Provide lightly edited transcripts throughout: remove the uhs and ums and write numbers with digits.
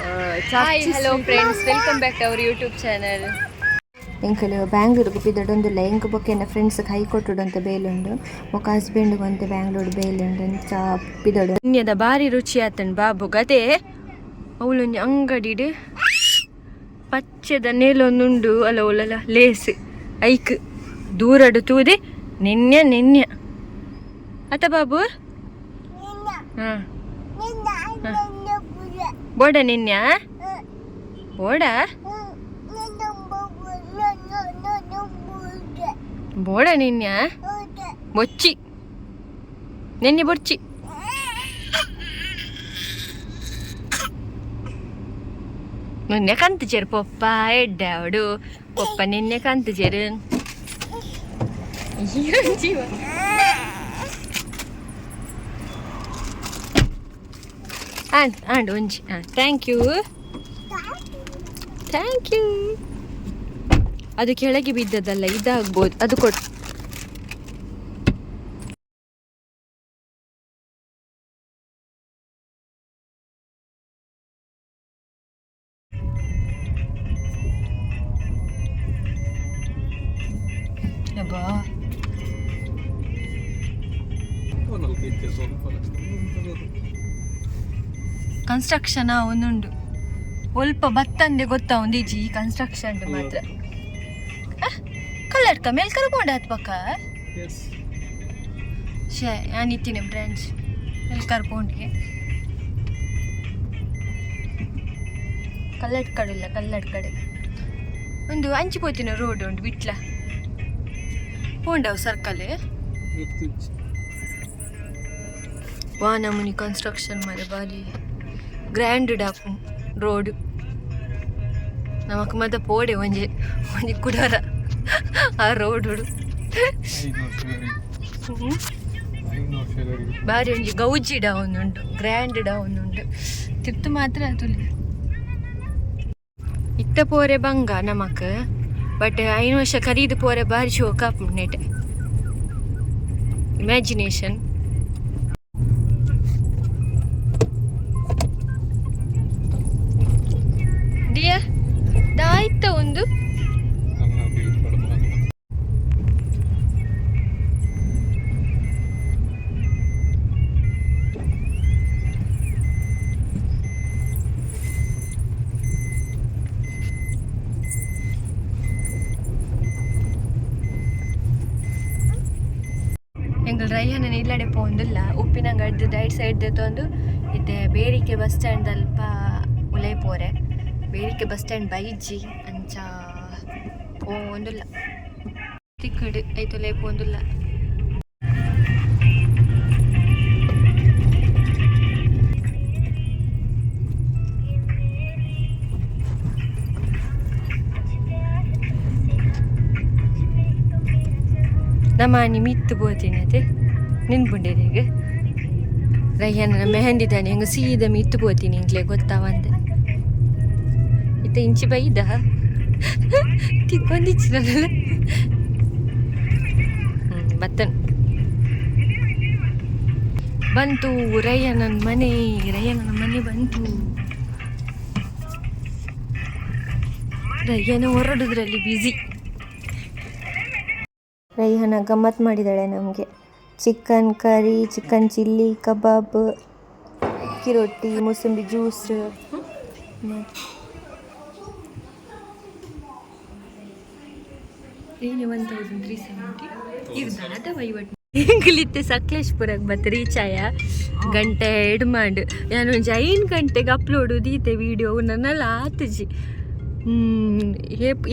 Hi, hello friends, welcome back to our YouTube channel. ಎಂಕಲು ಬ್ಯಾಂಗ್ಳೂರ್ಗೆ ಪಿದಡೊಂದುಲ್ಲ ಎಂಕ್ ಬೊಕ್ಕೆನ friends ಕೈ ಕೊಟ್ಟುಡಂತ ಬೇಲುಂಡು ಬೊಕ husband ಗೊಂತೆ Bangalore ಬೇಲುಂಡು ಅಂಚ ಪಿದಡು ಇನ್ನದ ಬಾರಿ ರುಚಿ ಆತನ್ ಬಾಬು ಗದೆ ಅವಳೊಂದು ಅಂಗಡಿಡು ಪಚ್ಚದ ನೇಲೊಂದುಂಡು ಅಲ್ಲ ಒಲಲ ಲೇಸ್ ಐಕ್ ದೂರಡು ತೂದೆ ನಿನ್ನೆ ಅತ ಬಾಬು ಹಾಂ ಬೋಡ ನಿನ್ಯ ಬೋಡ ಬೋಡ ನಿನ್ಯ ಬೊಚ್ಚಿ ನಿನ್ನೆ ಬೊಚ್ಚಿ ನಿನ್ನೆ ಕಂತು ಚೇರು ಪೊಪ್ಪ ಎಡ್ಡ ಅವಡು ಪೊಪ್ಪ ನಿನ್ನೆ ಕಂತು ಚೇರು ಜೀವ ಆಂಡ್ ಒಂಜಿ ಥ್ಯಾಂಕ್ ಯು ಅದು ಕೆಳಗೆ ಬಿದ್ದದಲ್ಲ ಇದಾಗ್ಬೋದು ಅದು ಕೊಟ್ಟು ಕನ್ಸ್ಟ್ರಕ್ಷನ್ ಒಂದುಂಡು ಸ್ವಲ್ಪ ಬತ್ತಂದೆ ಗೊತ್ತಾ ಒಂದೀಜಿ ಕನ್ಸ್ಟ್ರಕ್ಷನ್ ಮಾತ್ರ ಕಲ್ಲಡ್ಕ ಮೇಲ್ ಕರ್ಕೊಂಡ ಹತ್ ಪಕ್ಕ ಶೇ ನಾನಿತ್ತೀನಿ ಬ್ರಾಂಚ್ ಮೇಲ್ ಕರ್ಕೊಂಡ್ಗೆ ಕಲ್ಲಡ್ ಕಡೆ ಒಂದು ಅಂಚಿಪೋತಿನ ರೋಡ್ ಉಂಟು ಬಿಟ್ಲ ಪೋಂಡವ್ ಸರ್ಕಲ್ ವಾನಮುನಿ ಕನ್ಸ್ಟ್ರಕ್ಷನ್ ಮಾರೆ ಬಾರಿ ಗ್ರ್ಯಾಂಡ್ ಡಾಪು ರೋಡ್ ನಮಕ್ ಮತ್ತೆ ಪೋಡೆ ಒಂಜಿ ಕುಡಾರ ಆ ರೋಡ್ ಬಾರಿ ಒಂಜಿ ಗೌಜಿ ಡೌನ್ ಉಂಟು ಗ್ರ್ಯಾಂಡ್ ಡೌನ್ ಉಂಟು ತಿರ್ತು ಮಾತ್ರ ತುಲಿ ಇತ್ತ ಪೋರೆ ಬಂಗ ನಮಕ್ ಬಟ್ 5 ವರ್ಷ ಖರೀದು ಪೋರೆ ಬಾರಿ ಶೋಕ ನೆಟ್ ಇಮ್ಯಾಜಿನೇಷನ್ ಡಿಯರ್ ದಾಯ್ತ ಒಂದು ಎಂಗಲ್ ರೈಹನ ಇಲ್ಲಡೆ ಪೋಂದಿಲ್ಲ ಉಪ್ಪಿನಂಗಡ್ದು ರೈಟ್ ಸೈಡ್ ತಂದು ಇತ್ತೆ ಬೇರಿಕೆ ಬಸ್ ಸ್ಟ್ಯಾಂಡ್ ಅಲ್ಪ ಉಲೈಪೋರೆ ಬೇರಿಕೆ ಬಸ್ ಸ್ಟ್ಯಾಂಡ್ ಬೈಜಿ ಅಂಚ ಪೋಂದಿಲ್ಲ ತಿಕ್ಕಡು ಐತು ಉಲೈ ಪೋಂದಿಲ್ಲ ನಮ್ಮನಿ ಮಿತ್ತು ಬೋತೀನಿ ಅದೇ ನಿನ್ಪುಂಡೇರಿಗೆ ರಯ್ಯನ ಮೆಹಂದಿ ತಾನೆ ಹೆಂಗೆ ಸೀದಾ ಮಿತ್ತು ಬೋತೀನಿ ಇಂಗ್ಲೇ ಗೊತ್ತಾವಂದೆ ಇತ್ತ ಇಂಚಿ ಬೈದ ತಿಕ್ಕೊಂದಿಚ್ಚಿರಲ್ಲ ಬತ್ತನ್ ಬಂತು ರಯ್ಯನ ಮನೆ ಬಂತು ರಯ್ಯನ ಹೊರಡುದ್ರಲ್ಲಿ ಬ್ಯುಸಿ ರೈಹನ ಗಮ್ಮತ್ ಮಾಡಿದ್ದಾಳೆ ನಮಗೆ ಚಿಕನ್ ಕರಿ ಚಿಕನ್ ಚಿಲ್ಲಿ ಕಬಾಬ್ ಅಕ್ಕಿ ರೊಟ್ಟಿ ಮೂಸಂಬಿ ಜ್ಯೂಸ್ ಏನು 1370 ಇರ್ದಾನ ಅಥವಾ ಇಂಗ್ಲಿತ್ತೆ ಸಕಲೇಶ್ಪುರಕ್ಕೆ ಮತ್ತೆ ರೀಚ್ ಆಯ ಗಂಟೆ ಎಡ್ಮಾಂಡ್ ನಾನೊಂದು 5 ಗಂಟೆಗೆ ಅಪ್ಲೋಡ್ ದೀತೆ ವೀಡಿಯೋ ನನ್ನೆಲ್ಲ ಆತಜಿ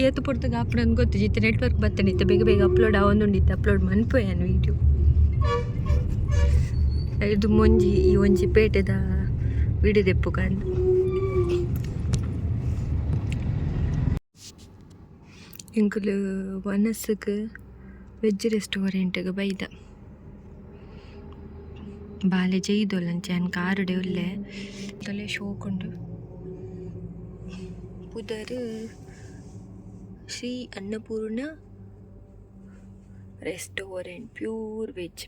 ಏತು ಪುರ್ತಗೆ ಅಪ್ಲೋಡ್ ಗೊತ್ತಿತ್ತು ನೆಟ್ವರ್ಕ್ ಬತ್ತನಿತ್ತು ಬೇಗ ಅಪ್ಲೋಡ್ ಆವೊಂದುಂಡಿತ್ತು ಅಪ್ಲೋಡ್ ಮನ್ಪೋಯನ್ ವೀಡಿಯೋ ಇದು ಮೊಂಜಿ ಈ ಒಂಜಿ ಪೇಟೆದ ವೀಡಿಯೋ ದೆಪ್ಪು ಕಂಡು ಎಂಕುಲು ವನಸ್ಗೆ ವೆಜ್ ರೆಸ್ಟೋರೆಂಟ್ಗೆ ಬೈದ ಬಾಲೆ ಜೈದೋಲಂಚ ಕಾರುಡೆ ಉಲ್ಲೆ ತಲೆ ಶೋಕುಂಡು ಪುದರ್ Shri Annapurna restaurant pure veg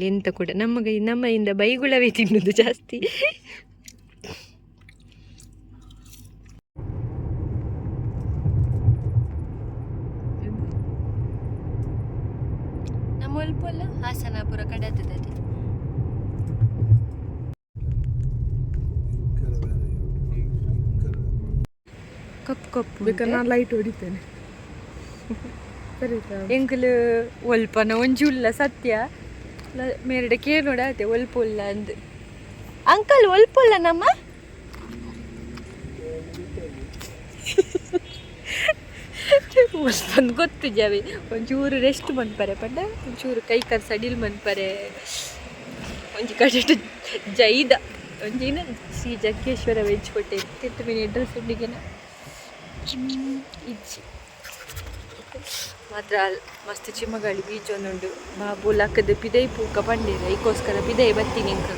ಎಂತ ಕೂಡ ನಮ್ಮ ಇಂದ ಬೈಗುಳವೇ ತಿನ್ನೋದು ಜಾಸ್ತಿ ಹಾಸನ ಪೂರ ಕಡತದೆ ಕಪ್ಪು ಕಪ್ಪು ಬೇಕಾದ್ರೆ ನಾನು ಲೈಟ್ ಹೊಡಿತೇನೆ. ಸರಿ ಎಂಕಲು ಒಲ್ಪನ ಒಂಜುಲ್ಲ ಸತ್ಯ ಮೇರಡಕ್ಕೆ ನೋಡತ್ತೆ ಒಲ್ಪುಲ್ಲ ಅಂದ್ ಅಂಕಲ್ ಒಲ್ಪುಲ್ಲ ನಮ್ಮ ಒಲ್ಪಂದು ಗೊತ್ತು ಜಾವಿ ಒಂಚೂರು ರೆಸ್ಟ್ ಮನ್ಪರೆ ಪಂಡ ಒಂಚೂರು ಕೈ ಕರ್ ಸಡಿಲ್ ಮನ್ಪರೆ ಒಂಜಿ ಕಡೆ ಜೈದ ಒಂಜಿನ ಶ್ರೀ ಜಗ್ಗೇಶ್ವರ ವೆಜ್ ಹೋಟೆಲ್ ತಿರ್ತು ಮೀನು ಅಡ್ರೆಸ್ ಉಂಡಿಗೆನ ಇಜ್ಜಿ ಮಾತ್ರ ಮಸ್ತ್ ಚಿಮ್ಮಗಾಳಿ ಬೀಚ್ ಒಂದುಂಡು ಬಾಬು ಲಕ್ಕದ ಪಿದೈ ಪೂಕ ಪಂಡೇರ ಈಗೋಸ್ಕರ ಪಿದೈ ಬತ್ತೀನಿ ಇಂಕ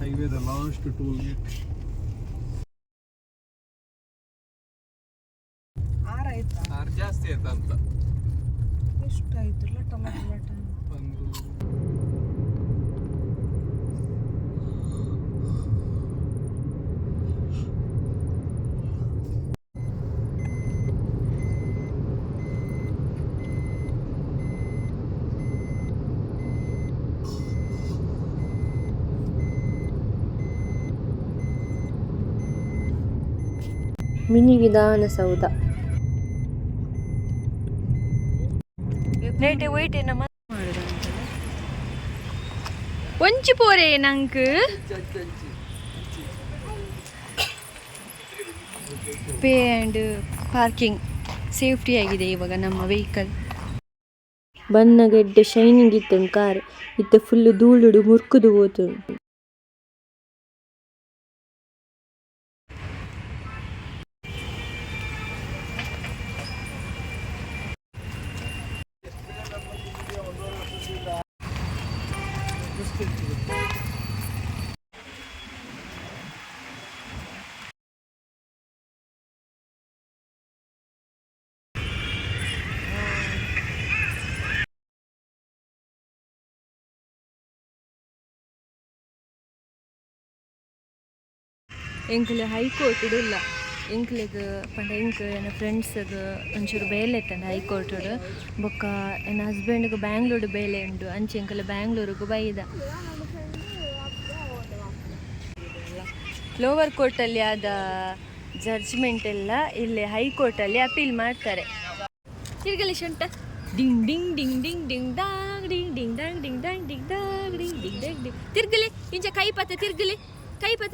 ಹೈವೇದ ಲಾಸ್ಟ್ ಟೋಲ್ ಗೇಟ್ ಆರು ಜಾಸ್ತಿ ಆಯ್ತಾ ಅಂತ ಎಷ್ಟಾಯ್ತು ಲಟ ಲಟ ಲಟ ಒಂದು ಮಿನಿ ವಿಧಾನಸೌಧ ನೇಟೆ ಒಯ್ಟೆ ನಮ್ಮ ಒಂಚಿ ಪೋರೆ ನಂಕ್ ಪೇ ಆ್ಯಂಡ್ ಪಾರ್ಕಿಂಗ್ ಸೇಫ್ಟಿ ಆಗಿದೆ ಇವಾಗ ನಮ್ಮ ವೆಹಿಕಲ್ ಬನ್ನಗೆಡ್ಡೆ ಶೈನಿಂಗ್ ಇತ್ತು ಕಾರ್ ಇತ್ತೆ ಫುಲ್ ಧೂಳುಡು ಮುರ್ಕುದು ಹೋತು. ಎಂಕ್ಲೆ ಹೈಕೋರ್ಟ್ ಇಡಲ್ಲ ಎಂಕ್ಲೆಗ್ ಪಂಡ ಎಂಕ್ ನನ್ನ ಫ್ರೆಂಡ್ಸ್ಗೆ ಒಂಚೂರು ಬೇಲೆ ಇತ್ತಂಡ ಹೈಕೋರ್ಟ್ ಬೊಕ್ಕ ನನ್ನ ಹಸ್ಬೆಂಡ್ಗೆ ಬ್ಯಾಂಗ್ಳೂರು ಬೇಲೆ ಉಂಡು ಅಂಚೆ ಎಂಕಲ್ ಬ್ಯಾಂಗ್ಳೂರಿಗೆ ಬೈದ ಲೋವರ್ ಕೋರ್ಟಲ್ಲಿ ಆದ ಜಡ್ಜ್ಮೆಂಟ್ ಎಲ್ಲ ಇಲ್ಲಿ ಹೈಕೋರ್ಟಲ್ಲಿ ಅಪೀಲ್ ಮಾಡ್ತಾರೆ. ತಿರ್ಗಲಿ ಶಂಟ ಡಿಂಗ್ ಡಿಂಗ್ ಡಿಂಗ್ ಡಿಂಗ್ ಡಿಂಗ್ ಡಾಂಗ್ ಡಿಂಗ್ ಡಿಂಗ್ ಡಾಂಗ್ ಡಿಂಗ್ ಡಾಂಗ್ ಡಿಂಗ್ ಡಾಂಗ್ ಡಿಂಗ್ ಡಿಂಗ್ ಡಾಂಗ್ ಡಿಂಗ್ ತಿರ್ಗಲಿ ಇಂಚ ಕೈ ಪತ್ತ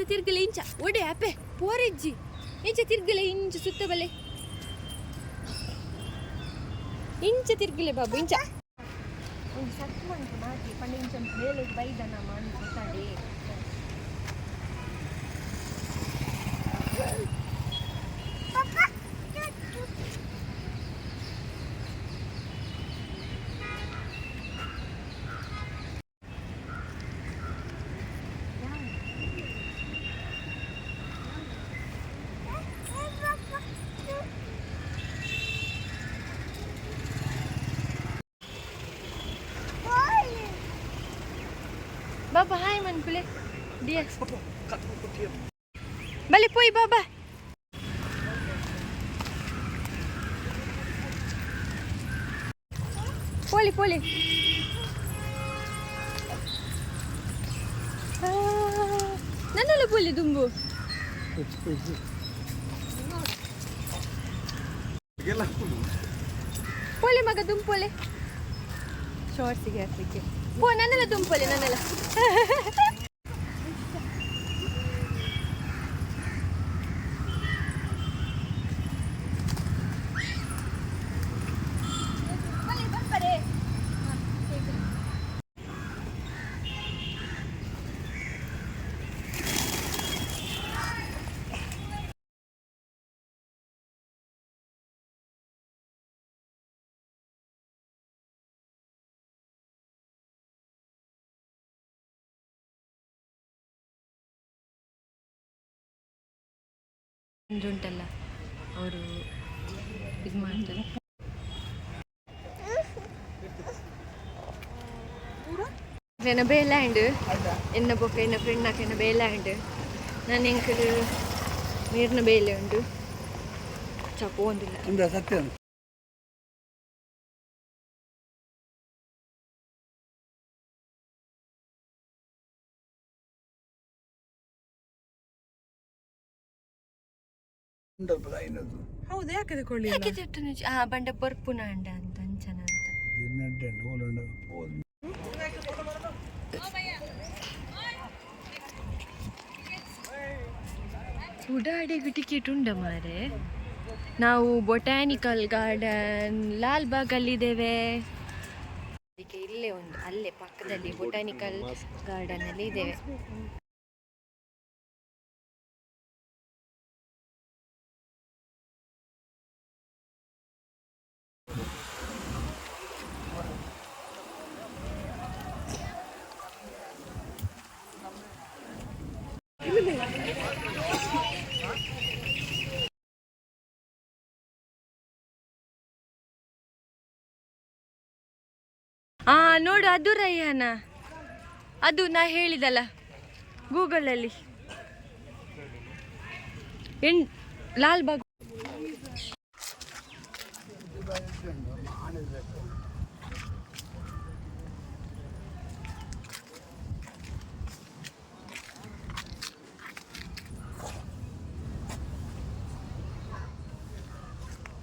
ತಿರ್ಗಲಿ ಇಂಚ ಒಡೆ ಅಪ್ಪೆ ಪೋರೆಜ್ಜಿ ಇಂಚ ತಿರ್ಗಲೆ ಇಂಚ ಸುತ್ತ ಬಲೆ ಇಂಚ ತಿರ್ಗಲೆ ಬಾಬು ಇಂಚ ಸತ್ ಮಂಟು ನಾಟಿ ಪಂಡ ಇಂಚ ಬೇಲೆ ಬೈದನ ಮಾಡಿ ಗೊತ್ತಾಡಿ Baba, hai man pule. Dia. Balik pui baba. Poli. Nana poli tunggu. Poli maga tumpole. Short sige atike. Po nana tumpole nana. ಉಂಟಲ್ಲ ಅವರು ಇದು ಮಾಡ್ತಾರೆ ನನ್ನ ಬೇಲ್ಯಾಂಡ್ ಎನ್ನ ಬೊಕ್ಕ ಎನ್ನ ಫ್ರೆಂಡ್ ನಾಕೆನ್ನ ಬೇಲ್ಯಾಂಡ್ ನಾನು ಎಂಕಲು ನೀರಿನ ಬೇಲೆ ಉಂಡು ಚಪ್ಪು ಒಂದಿಲ್ಲ ಸತ್ಯ ಹೌದು ಯಾಕೆ ತಗೊಳ್ಳಿ ಬಂಡೆ ಬರ್ಪುನ ಅಂಡ ಅಂತ ಅಂಚನ ಅಂತ ಉಡಾಡೆಗೂ ಟಿಕೆಟ್ ಉಂಡ ಮಾರೆ ನಾವು ಬೊಟ್ಯಾನಿಕಲ್ ಗಾರ್ಡನ್ ಲಾಲ್ ಬಾಗಲ್ಲಿದ್ದೇವೆ ಅದಕ್ಕೆ ಇಲ್ಲೇ ಒಂದು ಅಲ್ಲೇ ಪಕ್ಕದಲ್ಲಿ ಬೊಟ್ಯಾನಿಕಲ್ ಗಾರ್ಡನ್ ಅಲ್ಲಿ ಇದ್ದೇವೆ ನೋಡು ಅದು ರಯ್ಯಾನ ಅದು ನಾ ಹೇಳಿದಲ್ಲ ಗೂಗಲಲ್ಲಿ ಲಾಲ್ ಬಾಗ್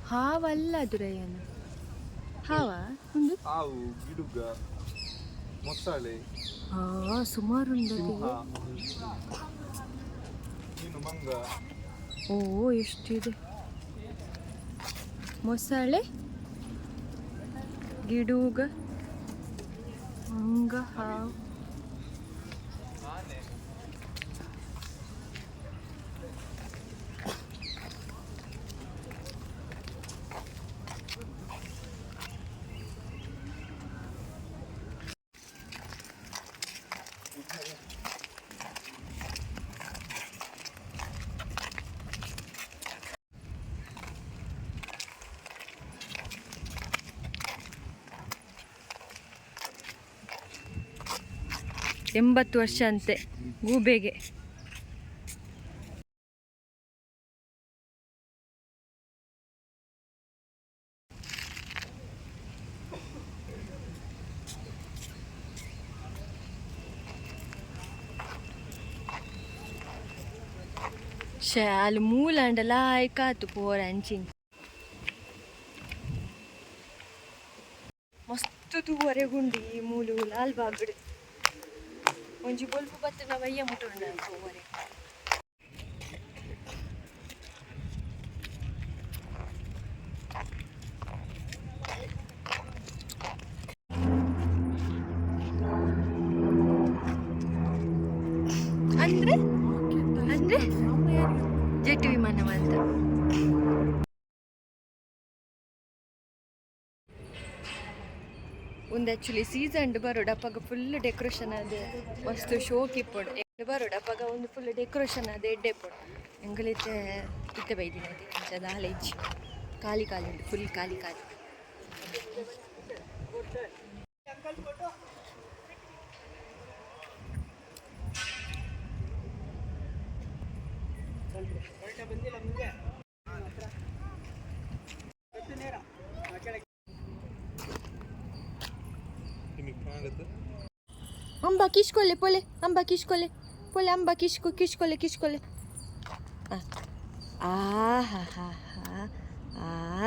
ಹಾವಲ್ಲ ಅದು ರಯ್ಯಾನ ಹಾವು ಗಿಡುಗ ಮೊಸಳೆ ಸುಮಾರು ಮಂಗ ಎಷ್ಟಿದೆ ಮೊಸಳೆ ಗಿಡುಗ ಮಂಗ ಹಾವು ಎಂಬತ್ತು ವರ್ಷ ಅಂತೆ ಗೂಬೆಗೆ ಶಾಲ್ ಮೂಲಂಡಲ ಆಯ್ಕಾತು ಪೋರ ಅಂಚಿನ ಮಸ್ತ್ ತೂವರೆಗುಂಡಿ ಈ ಮೂಲು ಲಾಲ್ ಬಾಗ್ಡ್ ಒಂಜಿ ಬೊಲ್ಪು ಬತ್ತು ನಾವು ಅಯ್ಯ ಮುಟ್ಟೋಣ ತೂವರೆ ಅಂದ್ರೆ ಅಂದ್ರೆ ಜೆಟ್ ವಿಮಾನ ಅಂತ ಒಂದು ಆ್ಯಕ್ಚುಲಿ ಸೀಸನ್ ಬರೋಡು ಅಪ್ಪಾಗ ಫುಲ್ ಡೆಕೋರೇಷನ್ ಅದೇ ಮಸ್ತ್ ಶೋಕ್ ಇಪ್ಪಡು ಬರೋಡು ಅಪ್ಪಾಗ ಒಂದು ಫುಲ್ ಡೆಕೋರೇಷನ್ ಅದೇ ಎಡ್ಡೆ ಪೋಡು ಎಂಗಲಿತ್ತೆ ಇತ್ತೆ ಬೈದಿನ ಅದು ಹಾಲೇಜ್ ಖಾಲಿ ಖಾಲಿ ಉಂಟು ಫುಲ್ ಖಾಲಿ ಖಾಲಿ ಅಂಬ ಕಿಶ್ಕೊಲೆ ಪೊಲೆ ಅಂಬ ಕಿಶ್ಕೊಲೆ ಪೊಲೆ ಅಂಬ ಕಿಶ್ಕೊಲೆ ಹಾ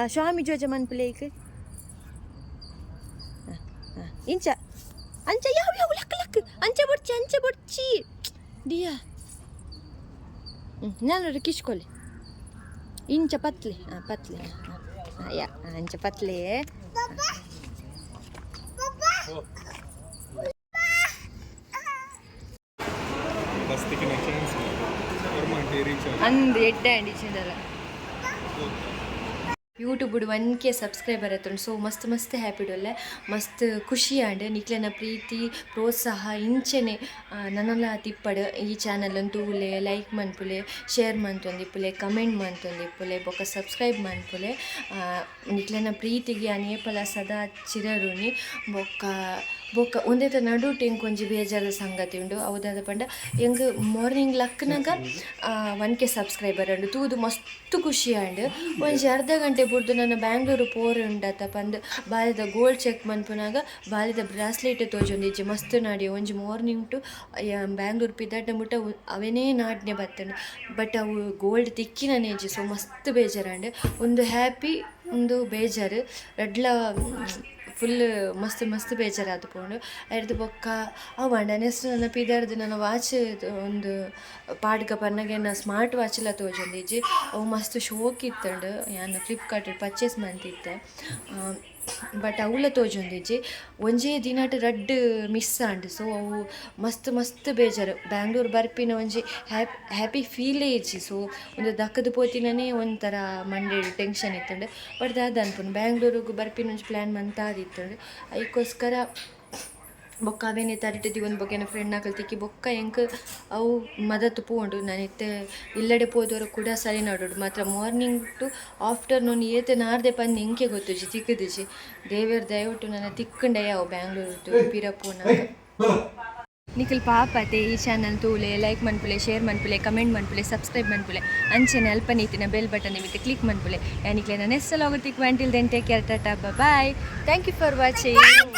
ಸ್ವಾಮಿ ಜೋಜ ಮನ್ಪುಲೆ ಈಗ ಇಂಚ ಅಂಚ ಯಾವ ಲಕ್ ಅಂಚೆ ಬೊಡ್ಚಿ ದಿಯಾ ನಾನು ಕಿಶ್ಕೊಲೆ ಇಂಚ ಪತ್ಲೆ ಯಾ ಅಂಚ ಪತ್ಲೆ ಅಂದ್ ಎಡ್ಡೆ ಅಂಡಿಚಿಂದಲ್ಲ ಯೂಟ್ಯೂಬ್ 1K ಸಬ್ಸ್ಕ್ರೈಬರ್ ಆಯ್ತು ಸೊ ಮಸ್ತ್ ಹ್ಯಾಪಿ ಡೊಲ್ಲೆ ಮಸ್ತ್ ಖುಷಿ ಆಂಡೆ ನಿಕ್ಲೆನ ಪ್ರೀತಿ ಪ್ರೋತ್ಸಾಹ ಇಂಚೆನೆ ನನ್ನಲ್ಲ ತಿಪ್ಪಡು ಈ ಚಾನಲ್ ತೂಲೆ ಲೈಕ್ ಮನ್ಪುಲೆ ಶೇರ್ ಮಂತೊಂದಿಪ್ಪುಲೆ ಕಮೆಂಟ್ ಮಂತೊಂದಿಪ್ಪುಲೆ ಬೊಕ್ಕ ಸಬ್ಸ್ಕ್ರೈಬ್ ಮನ್ಪುಲೆ ನಿಕ್ಲೆನ ಪ್ರೀತಿಗೆ ಅನೇಪಲ ಸದಾ ಚಿರರುನಿ ಬೊಕ್ಕ ಬೊಕ್ಕ ಒಂದೇತ ನಡುಟ್ ಎಂಕ್ ಒಂಜಿ ಬೇಜಾರದ ಸಂಗತಿ ಉಂಡು ಅವದಾದ ಪಂಡ ಎಂಕ್ ಮಾರ್ನಿಂಗ್ ಲಕ್ನಗ 1K ಸಬ್ಸ್ಕ್ರೈಬರ್ ಉಂಡು ತೂದು ಮಸ್ತ್ ಖುಷಿ ಆಂಡ್ ಒಂಜಿ ಅರ್ಧ ಗಂಟೆ ಬುಡ್ದು ನನ್ನ ಬ್ಯಾಂಗ್ಳೂರು ಪೋರೆ ಉಂಡತ ಪಂದ್ ಬಾಲಿದ ಗೋಲ್ಡ್ ಚೆಕ್ ಮನ್ಪುನಾಗ ಬಾಲಿದ ಬ್ರಾಸ್ಲೆಟ್ ತೋಜೊಂದಿಜ್ಜಿ ಮಸ್ತ್ ನಾಡಿ ಒಂಜಿ ಮಾರ್ನಿಂಗ್ ಟು ಬ್ಯಾಂಗ್ಳೂರು ಪಿದಾಟ ಮುಟ್ಟ ಅವೇನೇ ನಾಡ್ನೆ ಬತ್ತಂಡು ಬಟ್ ಅವು ಗೋಲ್ಡ್ ತಿಕ್ಕಿನನೇಜಿ ಸೊ ಮಸ್ತ್ ಬೇಜಾರಂಡ್ ಒಂದು ಹ್ಯಾಪಿ ಒಂದು ಬೇಜಾರು ರಡ್ಲ ಫುಲ್ ಮಸ್ತ್ ಮಸ್ತ್ ಬೇಜಾರಾದು ಪೋಂಡು ಅಡ್ದು ಬೊಕ್ಕ ಅವಂಡ ನೆಕ್ಸ್ಟ್ ನನ್ನ ಪಿದಾರ್ದು ನನ್ನ ವಾಚ್ ಒಂದು ಪಾಡ್ಕ ಪನ್ನಗೆ ನಾ ಸ್ಮಾರ್ಟ್ ವಾಚ್ಲ ತೋಜೊಂದಿಜ್ಜಿ ಅವು ಮಸ್ತ್ ಶೋಕ್ ಇತ್ತಂಡು ನಾನು ಫ್ಲಿಪ್ಕಾರ್ಟ್ ಪರ್ಚೇಸ್ ಮಂತಿದ್ದೆ ಬಟ್ ಅವಳ ತೋಜೊಂದಿಜ್ಜಿ ಒಂಜೇ ದಿನಟ ರಡ್ಡ್ ಮಿಸ್ ಆಂಡ್ ಸೊ ಅವು ಮಸ್ತ್ ಮಸ್ತ್ ಬೇಜಾರು ಬ್ಯಾಂಗ್ಳೂರು ಬರ್ಪಿನ ಒಂಜಿ ಹ್ಯಾಪಿ ಫೀಲೇ ಇಜ್ಜಿ ಸೊ ಒಂದು ದಕ್ಕದ ಪೋತಿನೇ ಒಂಥರ ಮಂಡೆ ಟೆನ್ಷನ್ ಇತ್ತಂಡು ಬಟ್ ದಾದ ಅನ್ಪುಂಡು ಬ್ಯಾಂಗ್ಳೂರಿಗೆ ಬರ್ಪಿನ ಒಂಜಿ ಪ್ಲ್ಯಾನ್ ಮಂತಾದಿತ್ತಂಡು ಅದಕ್ಕೋಸ್ಕರ ಬೊಕ್ಕ ಅವೇನೆ ತರಿಟದಿ ಒಂದು ಬೊಕ್ಕ ನನ್ನ ಫ್ರೆಂಡ್ ನಾಕಲ್ ತಿಕ್ಕಿ ಬೊಕ್ಕ ಎಂಕ್ ಅವು ಮದತ್ತು ಪೋಂಡು ನಾನಿತ್ತೆ ಇಲ್ಲಡೆ ಪೋದವರು ಕೂಡ ಸರಿ ನೋಡೋಡು ಮಾತ್ರ ಮಾರ್ನಿಂಗ್ ಟು ಆಫ್ಟರ್ನೂನ್ ಏತೆ ನಾರ್ದೆ ಪಂದು ಎಂಕೆ ಗೊತ್ತುಜಿ ತಿಕ್ಕದಿಜಿ ದೇವರ ದಯವಿಟ್ಟು ನನ್ನ ತಿಕ್ಕಂಡೆ ಅವು ಬ್ಯಾಂಗ್ಳೂರು ಪಿರಪೂನ ನಿಖಿಲ್ ಪಾಪತೆ ಈ ಚಾನಲ್ ತೂಲೆ ಲೈಕ್ ಮನ್ಪುಲೆ ಶೇರ್ ಮನ್ಪುಲೆ ಕಮೆಂಟ್ ಮನ್ಪುಲೆ ಸಬ್ಸ್ಕ್ರೈಬ್ ಮನ್ಪುಲೆ ಅಂಚೆನೆ ಅಲ್ಪ ನೀತಿನ ಬೆಲ್ ಬಟನ್ ನಿಮಿತ್ತೆ ಕ್ಲಿಕ್ ಮನ್ಪುಲೆ ಯಾನಿಕ್ಲೆ ನಾನು ಎಷ್ಟೆಲ್ಲ ಹೋಗುತ್ತೆ until then take care tata bye thank you for watching.